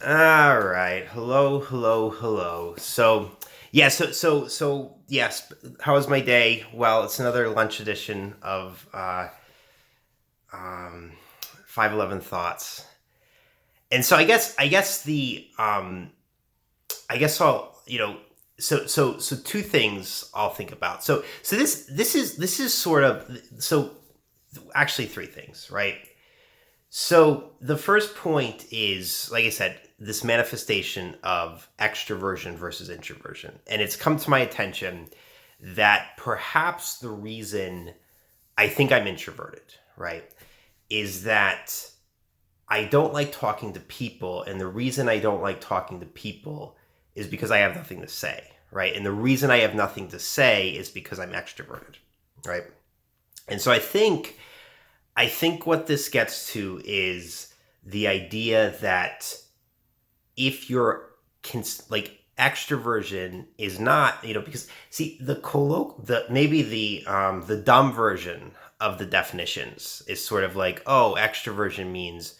All right. Hello, hello, hello. Yes. How was my day? Well, it's another lunch edition of 511 Thoughts. And so I guess I'll, so two things I'll think about. This is sort of actually three things, right? So the first point is, like I said, this manifestation of extroversion versus introversion. And it's come to my attention that perhaps the reason I think I'm introverted, right, is that I don't like talking to people. And the reason I don't like talking to people is because I have nothing to say, right? And the reason I have nothing to say is because I'm extroverted, right? And so I think what this gets to is the idea that if you're like extroversion is not, because see the dumb version of the definitions is sort of like, oh, extroversion means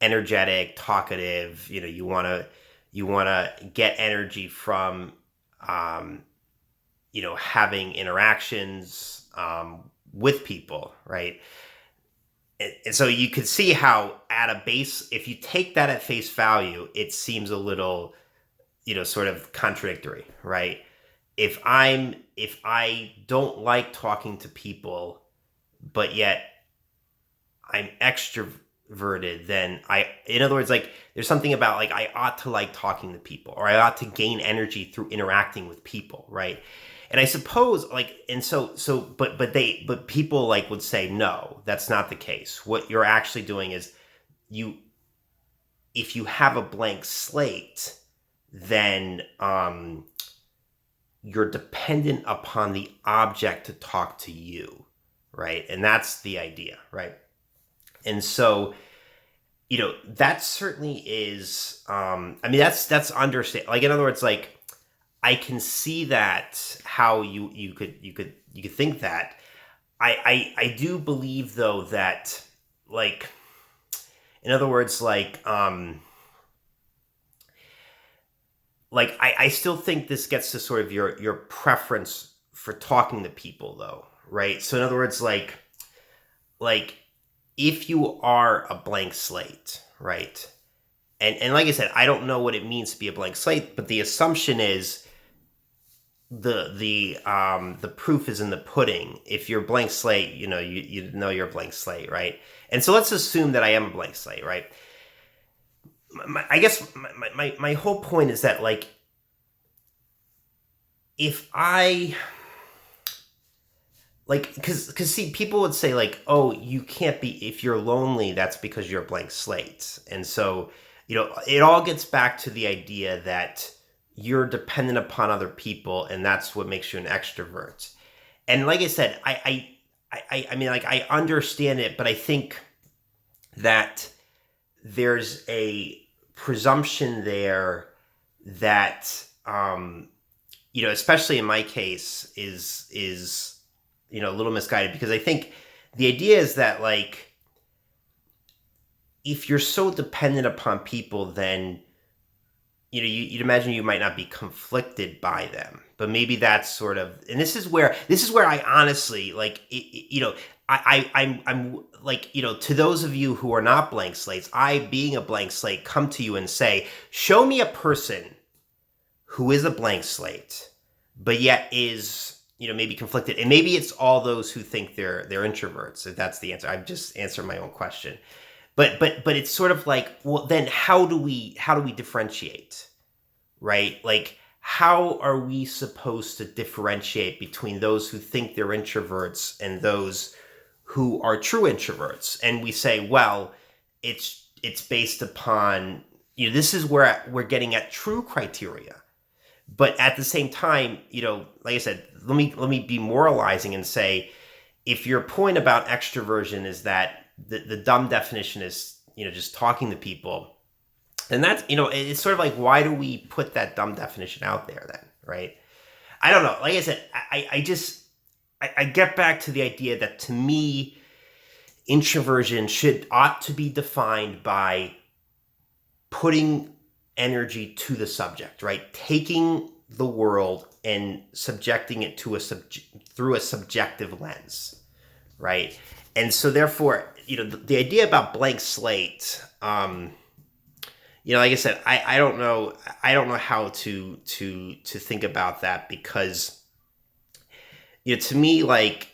energetic, talkative, you want to get energy from um having interactions with people, right? And so you could see how at a base, if you take that at face value, it seems a little, sort of contradictory, right? If I don't like talking to people, but yet I'm extroverted, then in other words, like there's something about like I ought to like talking to people, or I ought to gain energy through interacting with people, right? And I suppose like, and but people like would say no, that's not the case. What you're actually doing is you if you have a blank slate, then you're dependent upon the object to talk to you, right? And that's the idea, right? And so that certainly is I mean that's understand, like in other words, like I can see that how you could think that. I do believe though that, like, in other words, I still think this gets to sort of your preference for talking to people though, right? So in other words, like if you are a blank slate, right? And like I said, I don't know what it means to be a blank slate, but the assumption is the proof is in the pudding. If you're a blank slate, you know you're a blank slate, right? And so let's assume that I am a blank slate, right? I guess my whole point is that, like, if I like, because see, people would say like, oh, you can't be, if you're lonely, that's because you're a blank slate. And so it all gets back to the idea that you're dependent upon other people, and that's what makes you an extrovert. And like I said, I mean, like, I understand it, but I think that there's a presumption there that especially in my case, is a little misguided, because I think the idea is that, like, if you're so dependent upon people, then you'd imagine you might not be conflicted by them. But maybe that's sort of, and this is where I honestly, like, I'm like, to those of you who are not blank slates, I, being a blank slate, come to you and say, show me a person who is a blank slate, but yet is, maybe conflicted. And maybe it's all those who think they're introverts. If that's the answer, I've just answered my own question. But it's sort of like, well, then how do we differentiate, right? Like, how are we supposed to differentiate between those who think they're introverts and those who are true introverts? And we say, well, it's based upon, this is where we're getting at true criteria. But at the same time, like I said, let me be moralizing and say, if your point about extroversion is that the dumb definition is, just talking to people, then that's, it's sort of like, why do we put that dumb definition out there then, right? I don't know. Like I said, I get back to the idea that, to me, introversion ought to be defined by putting energy to the subject, right? Taking the world and subjecting it to through a subjective lens, right? And so therefore, the idea about blank slate, like I said, I don't know how to think about that, because to me, like,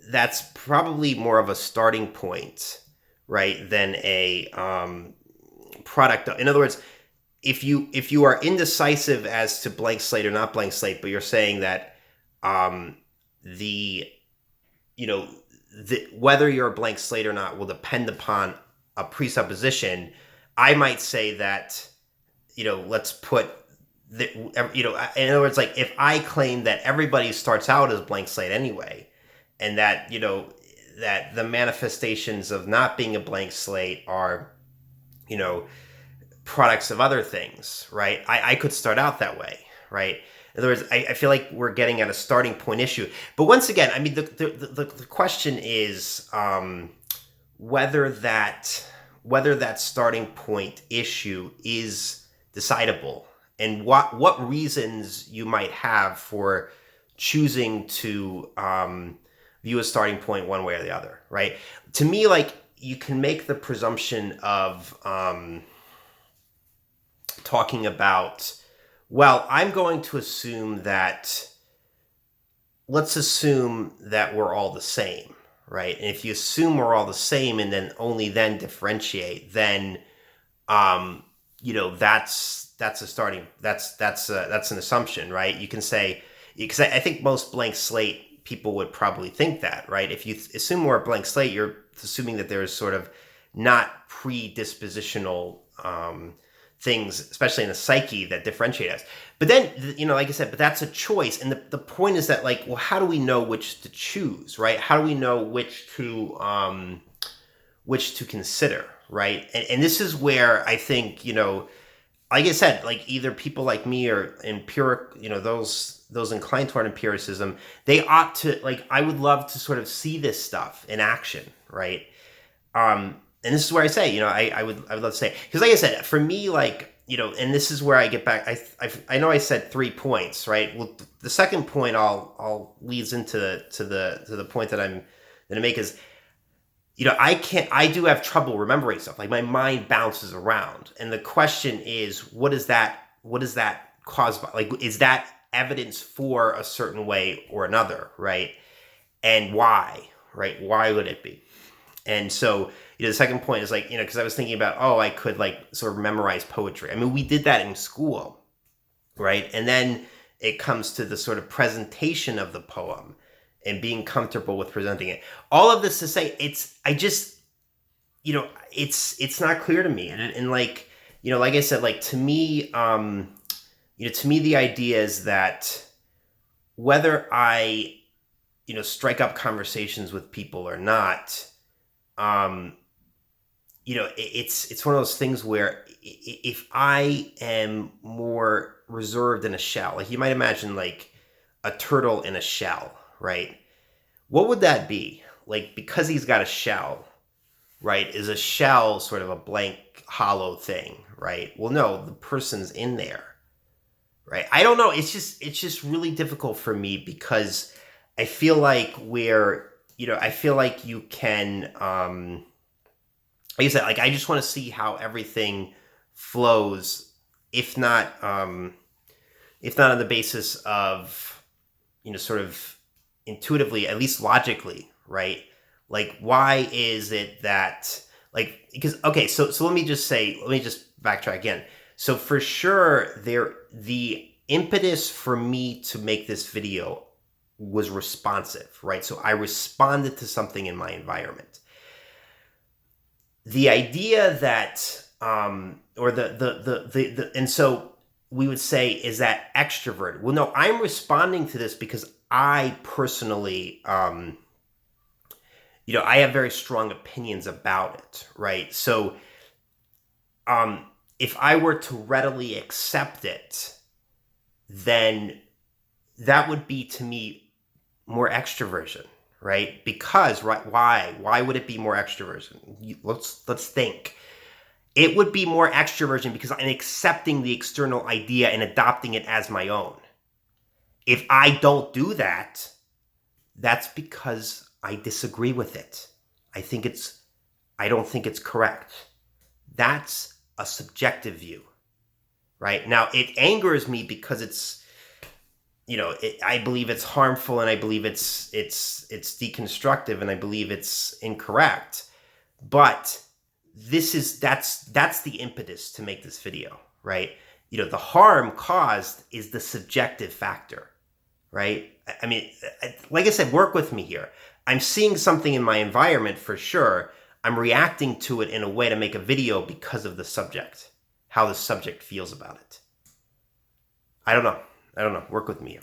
that's probably more of a starting point, right, than a product. In other words, if you are indecisive as to blank slate or not blank slate, but you're saying that the whether you're a blank slate or not will depend upon a presupposition, I might say that, let's put in other words, like, if I claim that everybody starts out as blank slate anyway, and that, that the manifestations of not being a blank slate are, products of other things, right? I could start out that way, right? In other words, I feel like we're getting at a starting point issue. But once again, I mean, the question is whether that starting point issue is decidable, and what reasons you might have for choosing to view a starting point one way or the other, right? To me, like, you can make the presumption of talking about, well, I'm going to assume that, let's assume that we're all the same, right? And if you assume we're all the same and then only then differentiate, then, that's a starting, that's an assumption, right? You can say, because I think most blank slate people would probably think that, right? If you assume we're a blank slate, you're assuming that there's sort of not predispositional things, especially in the psyche, that differentiate us. But then, like I said, but that's a choice. And the point is that, like, well, how do we know which to choose, right? How do we know which to consider, right? And this is where I think, like I said, like, either people like me or empiric, those inclined toward empiricism, they ought to, like, I would love to sort of see this stuff in action, right? And this is where I say, I would love to say, because like I said, for me, like, and this is where I get back. I know I said 3 points, right? Well, the second point I'll leads into the point that I'm going to make is, I do have trouble remembering stuff. Like, my mind bounces around, and the question is, what is that caused by? Like, is that evidence for a certain way or another, right? And why, right? Why would it be? And so, the second point is, like, because I was thinking about, I could, like, sort of memorize poetry. I mean, we did that in school, right? And then it comes to the sort of presentation of the poem and being comfortable with presenting it. All of this to say, it's not clear to me. And like, like I said, like, to me, the idea is that whether I, strike up conversations with people or not, it's one of those things where if I am more reserved in a shell, like, you might imagine, like, a turtle in a shell, right? What would that be? Like, because he's got a shell, right? Is a shell sort of a blank, hollow thing, right? Well, no, the person's in there, right? I don't know. It's just really difficult for me, because I feel like I feel like you can, like I said, like, I just want to see how everything flows, if not on the basis of, sort of intuitively, at least logically, right? Like, why is it that, like, because, okay, so let me just backtrack again. So for sure, the impetus for me to make this video was responsive, right? So I responded to something in my environment. The idea that, or and so we would say, is that extroverted? Well, no, I'm responding to this because I personally, I have very strong opinions about it, right? So, if I were to readily accept it, then that would be, to me, more extroversion, right? Because, right, why would it be more extroversion? Let's think. It would be more extroversion because I'm accepting the external idea and adopting it as my own. If I don't do that, that's because I disagree with it. I don't think it's correct. That's a subjective view, right? Now, it angers me because it's, I believe it's harmful, and I believe it's deconstructive, and I believe it's incorrect. But that's the impetus to make this video, right? The harm caused is the subjective factor, right? I mean, like I said, work with me here. I'm seeing something in my environment for sure. I'm reacting to it in a way to make a video because of the subject, how the subject feels about it. I don't know. Work with me here.